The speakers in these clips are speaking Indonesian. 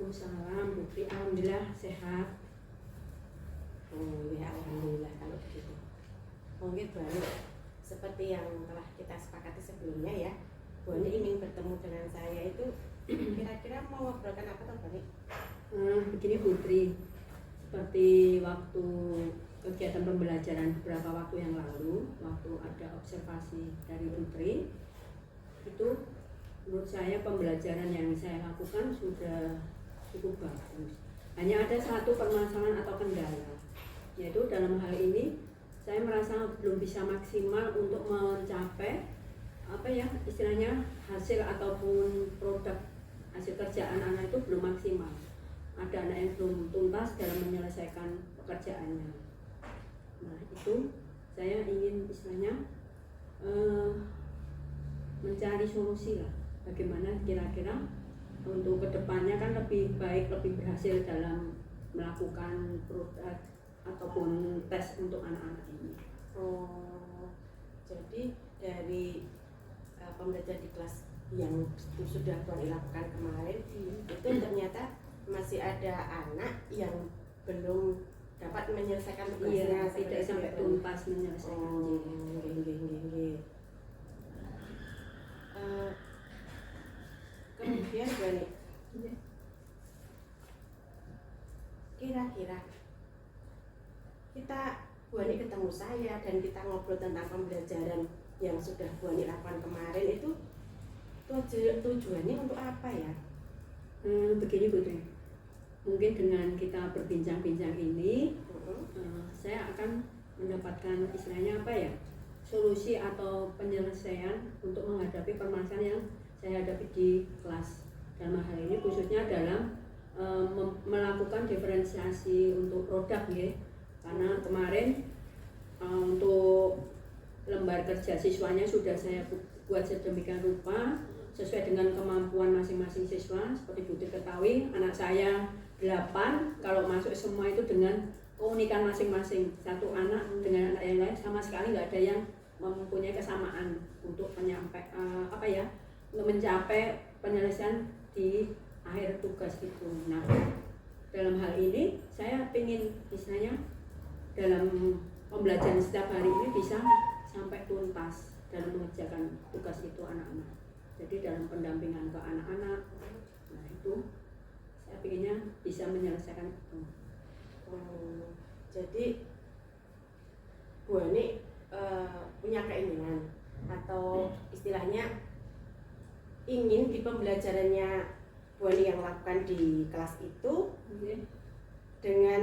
Waalaikumsalam, Putri. Alhamdulillah sehat. Oh ya, alhamdulillah kalau begitu. Mungkin Bu Ani, seperti yang telah kita sepakati sebelumnya ya, Bu Ani ingin bertemu dengan saya itu kira-kira mau ngobrolkan apa tuh Bu Ani? Begini Putri, seperti waktu kegiatan pembelajaran beberapa waktu yang lalu, waktu ada observasi dari Putri, itu menurut saya pembelajaran yang saya lakukan sudah cukup bagus. Hanya ada satu permasalahan atau kendala, yaitu dalam hal ini saya merasa belum bisa maksimal untuk mencapai istilahnya hasil ataupun produk hasil kerjaan anak itu belum maksimal. Ada anak yang belum tuntas dalam menyelesaikan pekerjaannya. Nah itu saya ingin istilahnya mencari solusi lah, bagaimana kira-kira untuk kedepannya kan lebih baik, lebih berhasil dalam melakukan produk ataupun tes untuk anak-anak ini. Oh, jadi dari pembelajaran di kelas yang sudah Bu Ani lakukan kemarin itu ternyata masih ada anak yang belum dapat menyelesaikan tugasnya, tidak sampai tuntas menyelesaikan. Kemudian Bu Ani, kira-kira kita Bu Ani ketemu saya dan kita ngobrol tentang pembelajaran yang sudah Bu Ani lakukan kemarin itu tujuannya untuk apa ya? Begini Putri, mungkin dengan kita berbincang-bincang ini saya akan mendapatkan istilahnya solusi atau penyelesaian untuk menghadapi permasalahan yang saya hadapi di kelas. Dalam hal ini khususnya dalam melakukan diferensiasi untuk produk ya. Karena kemarin untuk lembar kerja siswanya sudah saya buat sedemikian rupa sesuai dengan kemampuan masing-masing siswa. Seperti Putri ketahui, anak saya 8, kalau masuk semua itu dengan keunikan masing-masing. Satu anak dengan anak yang lain sama sekali nggak ada yang mempunyai kesamaan untuk untuk mencapai penyelesaian di akhir tugas itu. Nah, dalam hal ini saya ingin istilahnya dalam pembelajaran setiap hari ini bisa sampai tuntas dalam mengerjakan tugas itu anak-anak. Jadi dalam pendampingan ke anak-anak, nah itu saya inginnya bisa menyelesaikan itu. Jadi Bu Ani punya keinginan atau istilahnya ingin di pembelajarannya Bu Ani yang lakukan di kelas itu dengan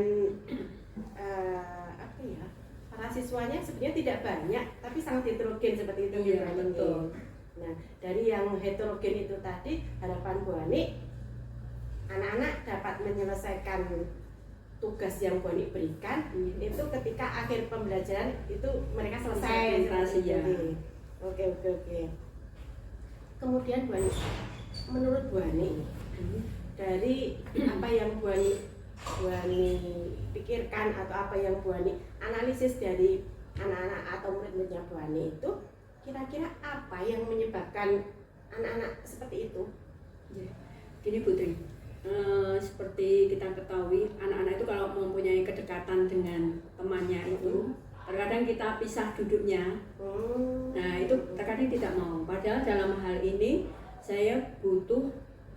para siswanya sebenarnya tidak banyak tapi sangat heterogen seperti itu. Iya, betul. Nah, dari yang heterogen itu tadi harapan Bu Ani anak-anak dapat menyelesaikan tugas yang Bu Ani berikan itu ketika akhir pembelajaran itu mereka selesai. Ya. Oke. Kemudian Bu Ani, menurut Bu Ani dari apa yang Bu Ani pikirkan atau apa yang Bu Ani analisis dari anak-anak atau murid-muridnya Bu Ani itu kira-kira apa yang menyebabkan anak-anak seperti itu? Gini Putri, seperti kita ketahui anak-anak itu kalau mempunyai kedekatan dengan temannya itu terkadang kita pisah duduknya. Nah itu terkadang tidak mau. Padahal dalam hal ini saya butuh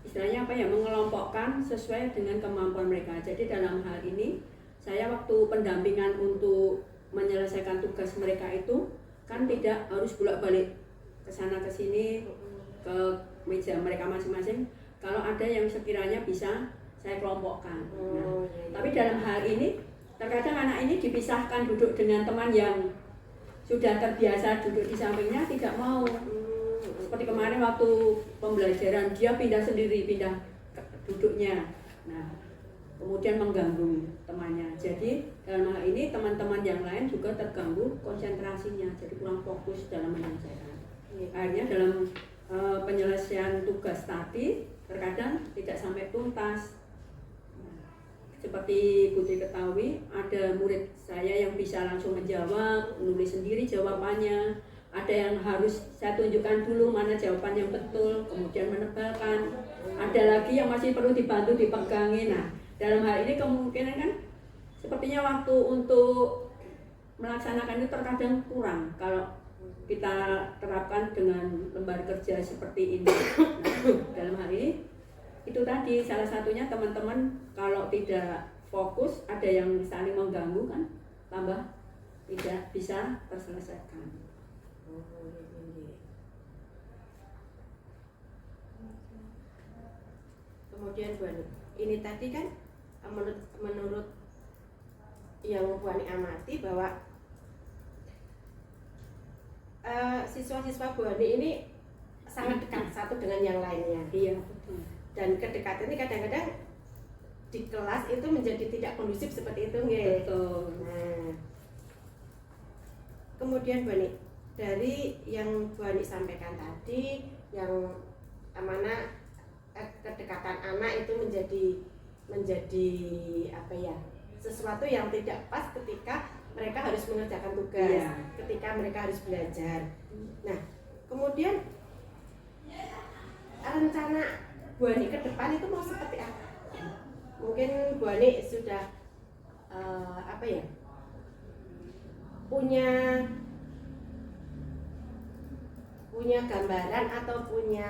istilahnya mengelompokkan sesuai dengan kemampuan mereka. Jadi dalam hal ini saya waktu pendampingan untuk menyelesaikan tugas mereka itu kan tidak harus bolak-balik ke sana ke sini ke meja mereka masing-masing. Kalau ada yang sekiranya bisa saya kelompokkan. Tapi dalam hal ini terkadang anak ini dipisahkan duduk dengan teman yang sudah terbiasa duduk di sampingnya tidak mau. Seperti kemarin waktu pembelajaran dia pindah sendiri, pindah duduknya. Nah, kemudian mengganggu temannya. Jadi dalam hal ini teman-teman yang lain juga terganggu konsentrasinya, jadi kurang fokus dalam menyelesaikan. Akhirnya dalam penyelesaian tugas tadi terkadang tidak sampai tuntas. Seperti Putri ketahui, ada murid saya yang bisa langsung menjawab, menulis sendiri jawabannya. ada yang harus saya tunjukkan dulu mana jawaban yang betul, kemudian menebalkan. Ada lagi yang masih perlu dibantu dipegangin. Nah, dalam hal ini kemungkinan kan sepertinya waktu untuk melaksanakan itu terkadang kurang kalau kita terapkan dengan lembar kerja seperti ini. Nah, dalam hal ini itu tadi salah satunya teman-teman kalau tidak fokus ada yang saling mengganggu kan tambah tidak bisa terselesaikan. Kemudian Bu Ani, ini tadi kan menurut yang Bu Ani amati bahwa siswa-siswa Bu Ani ini sangat dekat satu dengan yang lainnya. Iya, betul. Dan kedekatan ini kadang-kadang di kelas itu menjadi tidak kondusif seperti itu, nggih. Betul. Nah, kemudian Bu Ani, dari yang Bu Ani sampaikan tadi, yang mana kedekatan anak itu menjadi apa ya, sesuatu yang tidak pas ketika mereka harus mengerjakan tugas, iya, ketika mereka harus belajar. Nah, kemudian rencana Bu Ani ke depan itu mau seperti apa? Mungkin Bu Ani sudah apa ya, punya gambaran atau punya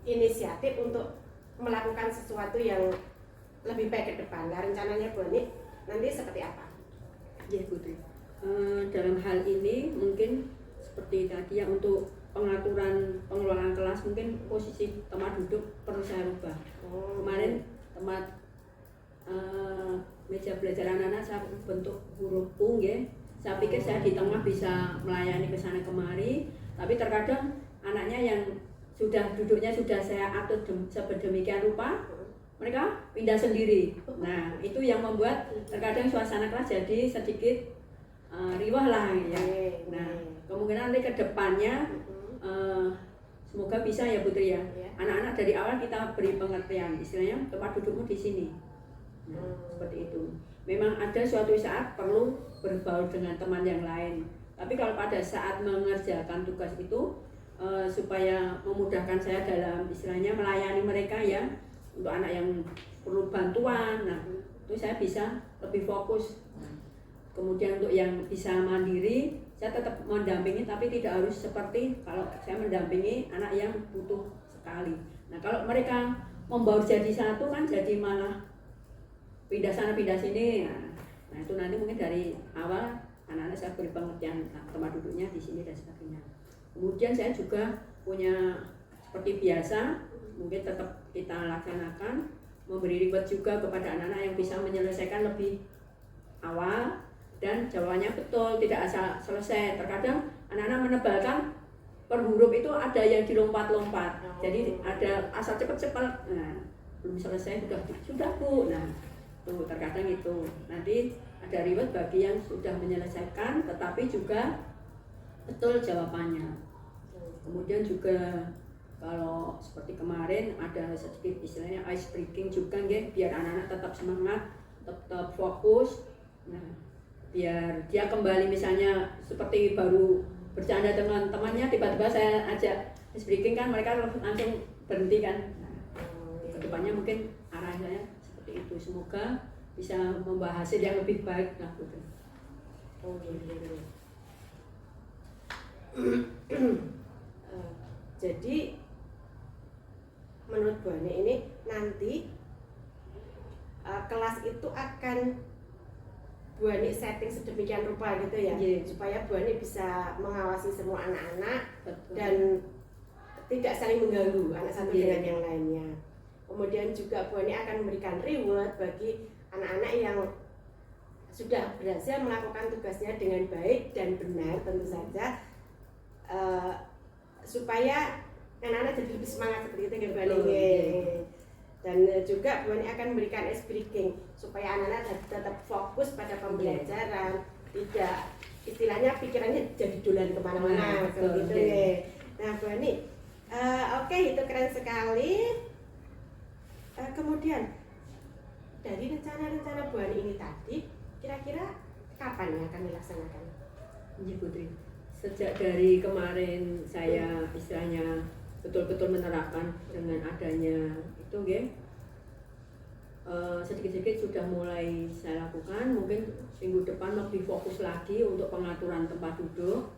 inisiatif untuk melakukan sesuatu yang lebih baik ke depan. Nah, rencananya Bu Ani nanti seperti apa? Ya Putri. Dalam hal ini mungkin seperti tadi ya, untuk pengaturan pengelolaan kelas mungkin posisi tempat duduk perlu saya rubah. Kemarin tempat meja belajar anak-anak saya bentuk huruf U ya. Saya pikir saya di tengah bisa melayani ke sana kemari, tapi terkadang anaknya yang duduknya sudah saya atur sedemikian rupa, mereka pindah sendiri. Nah, itu yang membuat terkadang suasana kelas jadi sedikit riwah lah ya. Nah, kemungkinan nanti ke depannya semoga bisa ya Putri ya. Anak-anak dari awal kita beri pengertian, istilahnya tempat dudukmu di sini. Nah, seperti itu. Memang ada suatu saat perlu berbaur dengan teman yang lain. Tapi kalau pada saat mengerjakan tugas itu supaya memudahkan saya dalam istilahnya melayani mereka ya, untuk anak yang perlu bantuan, nah itu saya bisa lebih fokus. Kemudian untuk yang bisa mandiri, saya tetap mendampingi tapi tidak harus seperti kalau saya mendampingi anak yang butuh sekali. Nah kalau mereka membaur jadi satu kan jadi malah pindah sana pindah sini. Nah itu nanti mungkin dari awal anak-anak saya beri pengertian tempat duduknya di sini dan sebagainya. Kemudian saya juga punya seperti biasa, mungkin tetap kita laksanakan, memberi reward juga kepada anak-anak yang bisa menyelesaikan lebih awal dan jawabannya betul, tidak asal selesai. Terkadang anak-anak menebalkan per huruf itu ada yang dilompat-lompat, jadi ada asal cepat-cepat, nah belum selesai sudah Bu. Nah tuh terkadang itu nanti ada reward bagi yang sudah menyelesaikan tetapi juga betul jawabannya. Kemudian juga kalau seperti kemarin ada sedikit istilahnya ice breaking juga nggih, biar anak-anak tetap semangat, tetap fokus. Nah, biar dia kembali misalnya seperti baru bercanda dengan temannya, tiba-tiba saya ajak ice breaking kan mereka langsung berhenti kan. Nah, kedepannya mungkin arahnya seperti itu. Semoga bisa membahas hasil yang lebih baik lah gitu. Jadi menurut Bu Ani ini nanti kelas itu akan Bu Ani setting sedemikian rupa gitu ya, supaya Bu Ani bisa mengawasi semua anak-anak dan tidak saling mengganggu anak satu dengan yang lainnya. Kemudian juga Bu Ani akan memberikan reward bagi anak-anak yang sudah berhasil melakukan tugasnya dengan baik dan benar tentu saja, supaya anak-anak jadi lebih semangat seperti itu Bu Ani. Dan juga Bu Ani akan memberikan ice breaking supaya anak-anak tetap fokus pada pembelajaran, tidak istilahnya pikirannya jadi dolan kemana-mana seperti itu. Nah Bu Ani, oke, itu keren sekali. Kemudian dari rencana-rencana Bu Ani ini tadi, kira-kira kapan yang akan dilaksanakan? Iya Putri. Sejak dari kemarin saya istilahnya betul-betul menerapkan dengan adanya itu sedikit-sedikit sudah mulai saya lakukan. Mungkin minggu depan lebih fokus lagi untuk pengaturan tempat duduk,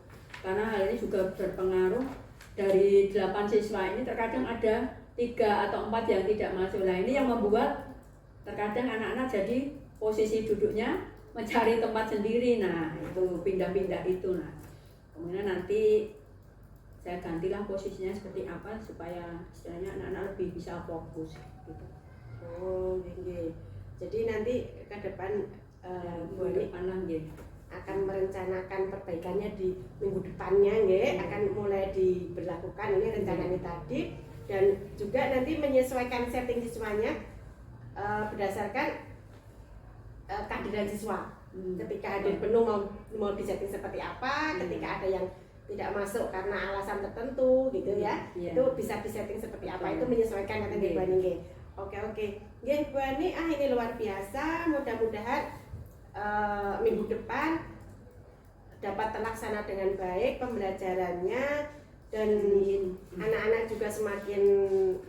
karena hal ini juga berpengaruh. Dari 8 siswa ini terkadang ada 3 atau 4 yang tidak masuk. Nah ini yang membuat terkadang anak-anak jadi posisi duduknya mencari tempat sendiri. Nah itu pindah-pindah itu. Nah kemudian nanti saya gantilah posisinya seperti apa supaya istilahnya anak-anak lebih bisa fokus gitu. Oh, nggih. Jadi nanti ke depan Bu Ani akan merencanakan perbaikannya di minggu depannya, nggih, akan mulai diberlakukan ini rencananya tadi, dan juga nanti menyesuaikan setting siswanya berdasarkan kehadiran siswa. Ketika hadir penuh mau disetting seperti apa, ketika ada yang tidak masuk karena alasan tertentu gitu ya, itu bisa disetting seperti apa, itu menyesuaikan nanti Bu Ani, nggih. Oke, nggih Bu Ani, ini luar biasa. Mudah-mudahan minggu depan dapat terlaksana dengan baik pembelajarannya, dan anak-anak juga semakin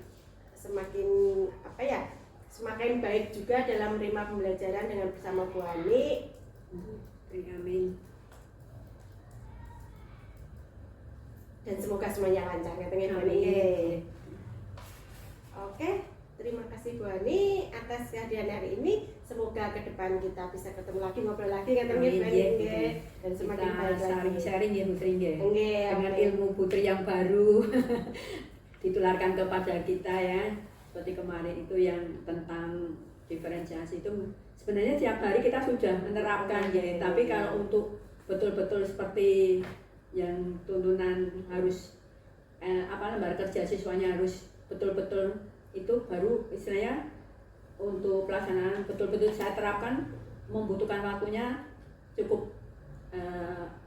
baik juga dalam menerima pembelajaran dengan bersama Bu Ani. Amin. Dan semoga semuanya lancar ya, Bu Ani. Oke, terima kasih Bu Ani atas kehadiran hari ini. Semoga ke depan kita bisa ketemu lagi, ngobrol lagi katanya Bu Ani, dan semakin baik lagi. Sharing ya Putri dengan okay. ilmu Putri yang baru ditularkan kepada kita ya. Seperti kemarin itu yang tentang diferensiasi itu sebenarnya tiap hari kita sudah menerapkan ya. Tapi kalau untuk betul-betul seperti yang tuntunan harus lembar kerja siswanya harus betul-betul itu baru istilahnya untuk pelaksanaan betul-betul saya terapkan membutuhkan waktunya cukup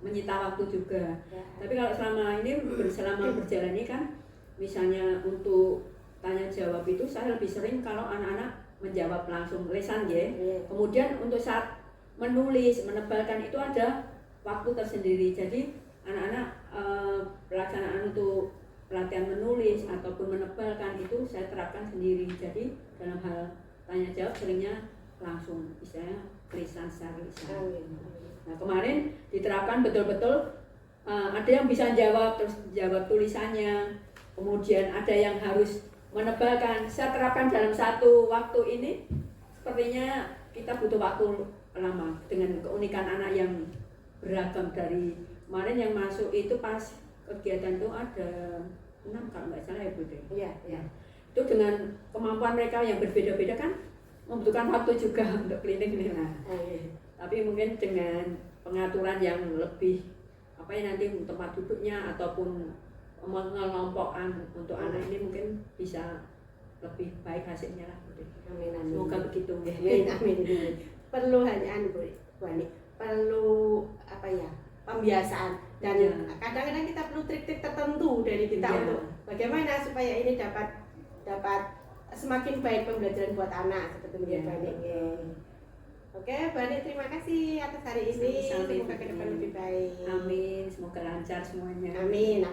menyita waktu juga. Tapi kalau selama berjalan ini kan misalnya untuk tanya jawab itu saya lebih sering kalau anak-anak menjawab langsung lesan ya. Kemudian untuk saat menulis menebalkan itu ada waktu tersendiri. Jadi anak-anak pelaksanaan untuk pelatihan menulis ataupun menebalkan itu saya terapkan sendiri. Jadi dalam hal tanya jawab seringnya langsung istilahnya lisan secara lisan. Nah kemarin diterapkan betul-betul ada yang bisa jawab terus jawab tulisannya, kemudian ada yang harus menebalkan. Saya terapkan dalam satu waktu ini. Sepertinya kita butuh waktu lama dengan keunikan anak yang beragam. Dari kemarin yang masuk itu pas kegiatan itu ada 6 kalau nggak salah ya Bu. Iya. Itu dengan kemampuan mereka yang berbeda-beda kan membutuhkan waktu juga untuk klinik. Nah, tapi mungkin dengan pengaturan yang lebih nanti tempat duduknya ataupun mengelompokkan untuk anak ini mungkin bisa lebih baik hasilnya lah. Amin. Semoga begitu ya. Amin. Perlu Bu Ani, perlu pembiasaan, dan kadang-kadang kita perlu trik-trik tertentu dari kita untuk bagaimana supaya ini dapat semakin baik pembelajaran buat anak seperti Bu Ani. Oke, Bu Ani, terima kasih atas hari ini. Semoga ke depan lebih baik. Amin, semoga lancar semuanya. Amin.